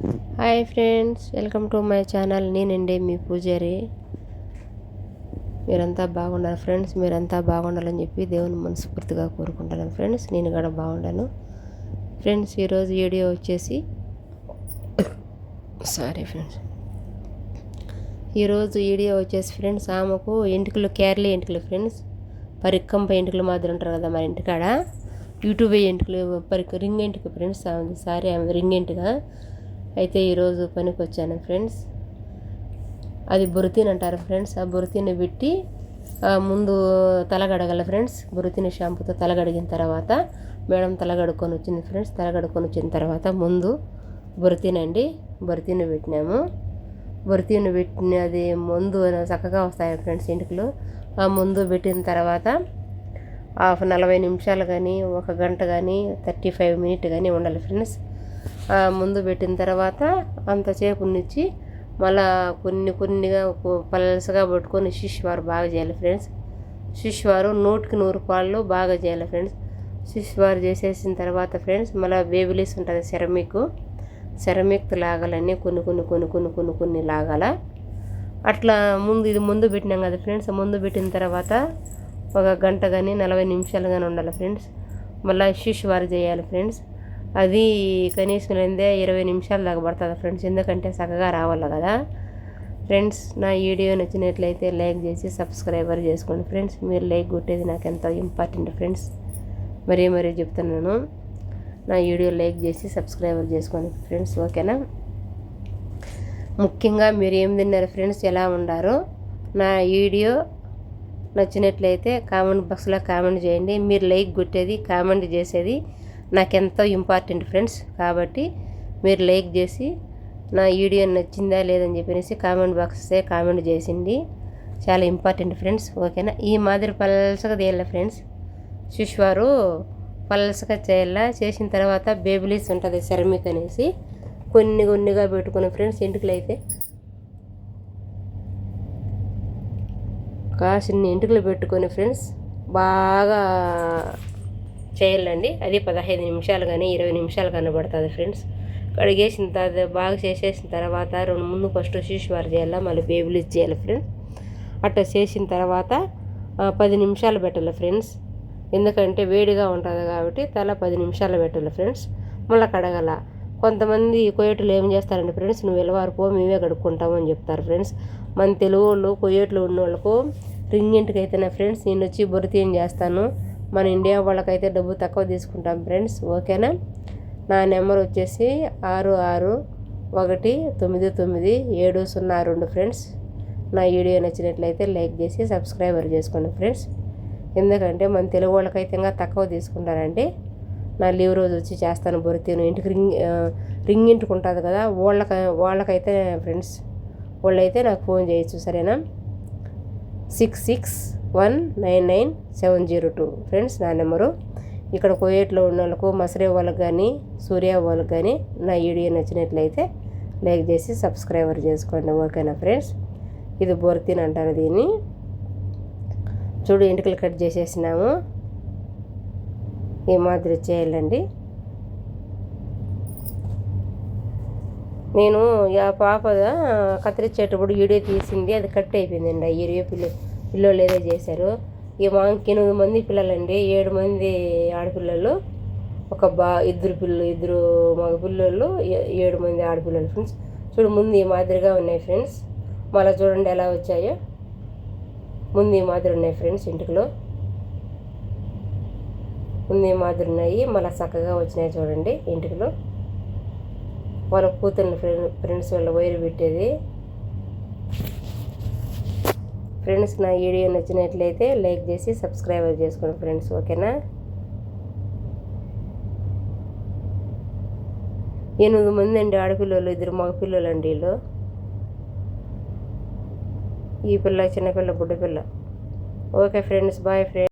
Hi friends, welcome to my channel. నేనండి మీ పూజారి. మీరంతా బాగున్నారు ఫ్రెండ్స్. మీరంతా బాగుండాలని చెప్పి దేవుని మనస్ఫూర్తిగా కోరుకుంటాను ఫ్రెండ్స్. నేను కూడా బాగుండాను ఫ్రెండ్స్. ఈరోజు వీడియో వచ్చేసి ఫ్రెండ్స్ ఆమెకు ఎంటుకలు, కేరళ ఎంటుకలు ఫ్రెండ్స్. పరికంప ఎంటుకలు మాదిరి ఉంటారు కదా మన ఇంటికాడ, యూట్యూబ్ ఎంటుకలు రింగ్ ఎంటుక ఫ్రెండ్స్. ఆమె రింగ్ ఎంటుక అయితే ఈరోజు పనికి వచ్చాను ఫ్రెండ్స్. అది బొరుతీన్ అంటారు ఫ్రెండ్స్. ఆ బొరుతీని పెట్టి ముందు తలగడగల ఫ్రెండ్స్. బొరుతీని షాంపూతో తలగడిగిన తర్వాత మేడం తలగడుక్కొని వచ్చింది ఫ్రెండ్స్. తలగడుక్కొని వచ్చిన తర్వాత ముందు బొరుతీనండి, బొరుతీని పెట్టినాము. బొరుతీని పెట్టిన అది ముందు చక్కగా వస్తాయి ఫ్రెండ్స్ ఎంటుకలు. ఆ ముందు పెట్టిన తర్వాత 40 నిమిషాలు కానీ 1 గంట కానీ 35 మినిట్ కానీ ఉండాలి ఫ్రెండ్స్. ముందు పెట్టిన తర్వాత అంతసేపు నుంచి మళ్ళా కొన్నిగా పలసగా పట్టుకొని శిష్వారు బాగా చేయాలి ఫ్రెండ్స్. శిష్వారు 100కి 100 పాళ్ళు బాగా చేయాలి ఫ్రెండ్స్. శిష్వారు చేసేసిన తర్వాత ఫ్రెండ్స్ మళ్ళీ బేబిలీస్ ఉంటుంది, సెరమిక్ లాగాలన్నీ కొన్ని లాగాల. అట్లా ఇది ముందు పెట్టినాం కదా ఫ్రెండ్స్. ముందు పెట్టిన తర్వాత 1 గంట కానీ 40 నిమిషాలు కానీ ఉండాలి ఫ్రెండ్స్. మళ్ళీ శిష్వారు చేయాలి ఫ్రెండ్స్. అది కనీసం 20 నిమిషాల దాకా పడుతుంది ఫ్రెండ్స్. ఎందుకంటే చక్కగా రావాలి కదా ఫ్రెండ్స్. నా వీడియో నచ్చినట్లయితే లైక్ చేసి సబ్స్క్రైబర్ చేసుకోండి ఫ్రెండ్స్. మీరు లైక్ కొట్టేది నాకు ఎంతో ఇంపార్టెంట్ ఫ్రెండ్స్. మరీ చెప్తున్నాను, నా వీడియో లైక్ చేసి సబ్స్క్రైబర్ చేసుకోండి ఫ్రెండ్స్. ఓకేనా? ముఖ్యంగా మీరు ఏం తిన్నారు ఫ్రెండ్స్, ఎలా ఉండారో నా వీడియో నచ్చినట్లయితే కామెంట్ బాక్స్లో కామెంట్ చేయండి. మీరు లైక్ కొట్టేది, కామెంట్ చేసేది నాకెంతో ఇంపార్టెంట్ ఫ్రెండ్స్. కాబట్టి మీరు లైక్ చేసి నా వీడియో నచ్చిందా లేదని చెప్పేసి కామెంట్ బాక్స్ కామెంట్ చేసింది చాలా ఇంపార్టెంట్ ఫ్రెండ్స్. ఓకేనా? ఈ మాదిరి పలసగా చేయాలి ఫ్రెండ్స్. శిష్వారు పలసగా చేయాలా. చేసిన తర్వాత బేబిలీస్ ఉంటుంది సెరమిక్ అనేసి కొన్నిగా పెట్టుకుని ఫ్రెండ్స్. ఎంటుకలు అయితే కాసిన్ని ఎంటుకలు పెట్టుకొని ఫ్రెండ్స్ బాగా చేయాలండి. అది 15 నిమిషాలు కానీ 20 నిమిషాలు కానీ పడుతుంది ఫ్రెండ్స్. కడిగేసిన తర్వాత బాగా చేసేసిన తర్వాత ముందు ఫస్ట్ శిష్వారు చేయాలి, మళ్ళీ బేబిలీస్ చేయాలి ఫ్రెండ్స్. అట్లా చేసిన తర్వాత 10 నిమిషాలు పెట్టాలి ఫ్రెండ్స్. ఎందుకంటే వేడిగా ఉంటుంది కాబట్టి 10 నిమిషాలు పెట్టాలి ఫ్రెండ్స్. మళ్ళీ కడగల. కొంతమంది కొయ్యేట్లు ఏం చేస్తారండి ఫ్రెండ్స్, నువ్వు వెళ్ళవారిపో మేమే కడుక్కుంటాము అని చెప్తారు ఫ్రెండ్స్. మన తెలుగు వాళ్ళు కొయ్యేట్లు ఉన్న వాళ్ళకు రింగ్ ఇంటికైతే నా ఫ్రెండ్స్ నేను వచ్చి బొరుతీని చేస్తాను. మన ఇండియా వాళ్ళకైతే డబ్బు తక్కువ తీసుకుంటాం ఫ్రెండ్స్. ఓకేనా? నా నెంబర్ వచ్చేసి 66199702 ఫ్రెండ్స్. నా వీడియో నచ్చినట్లయితే లైక్ చేసి సబ్స్క్రైబర్ చేసుకోండి ఫ్రెండ్స్. ఎందుకంటే మన తెలుగు వాళ్ళకైతే ఇంకా తక్కువ తీసుకుంటారండి. నా లీవ్ రోజు వచ్చి చేస్తాను బొరుతీను. ఇంటికి రింగ్ ఇంటికి ఉంటుంది కదా వాళ్ళకైతే ఫ్రెండ్స్, వాళ్ళైతే నాకు ఫోన్ చేయొచ్చు. సరేనా? 66199702 ఫ్రెండ్స్ నా నెంబరు. ఇక్కడ కువైట్లో ఉన్న వాళ్ళకు, మసరే వాళ్ళకి కానీ సూర్య వాళ్ళకి కానీ నా వీడియో నచ్చినట్లయితే లైక్ చేసి సబ్స్క్రైబర్ చేసుకోండి. ఓకేనా ఫ్రెండ్స్? ఇది బొరుతీన్ అంటారు దీన్ని. చూడు ఎంటుకలు కట్ చేసేసినాము. ఈ మాదిరి చేయాలండి. నేను ఆ పాప కత్తిరించేటప్పుడు వీడియో తీసింది, అది కట్ అయిపోయిందండి. ఆ వీడియో పిల్లలు ఏదో చేశారు. ఈ మాకు 8 మంది పిల్లలండి, 7 మంది ఆడపిల్లలు, ఇద్దరు మగ పిల్లలు, 7 మంది ఆడపిల్లలు ఫ్రెండ్స్. చూడు ముందు ఈ మాదిరిగా ఉన్నాయి ఫ్రెండ్స్. మళ్ళీ చూడండి ఎలా వచ్చాయో. ముందు ఈ మాదిరి ఉన్నాయి ఫ్రెండ్స్ ఇంటిలో. ముందు ఈ మాదిరి ఉన్నాయి, మళ్ళీ చక్కగా వచ్చినాయి చూడండి ఇంటిలో. వాళ్ళ కూతుర్ని ఫ్రెండ్స్ వాళ్ళ వైరు పెట్టేది ఫ్రెండ్స్. నా వీడియో నచ్చినట్లయితే లైక్ చేసి సబ్స్క్రైబర్ చేసుకోండి ఫ్రెండ్స్. ఓకేనా? 8 మంది అండి ఆడపిల్లలు, 2 మగ పిల్లలు అండి వీళ్ళు. ఈ పిల్ల చిన్నపిల్ల, బుడ్డ పిల్ల. Okay friends, boy friends.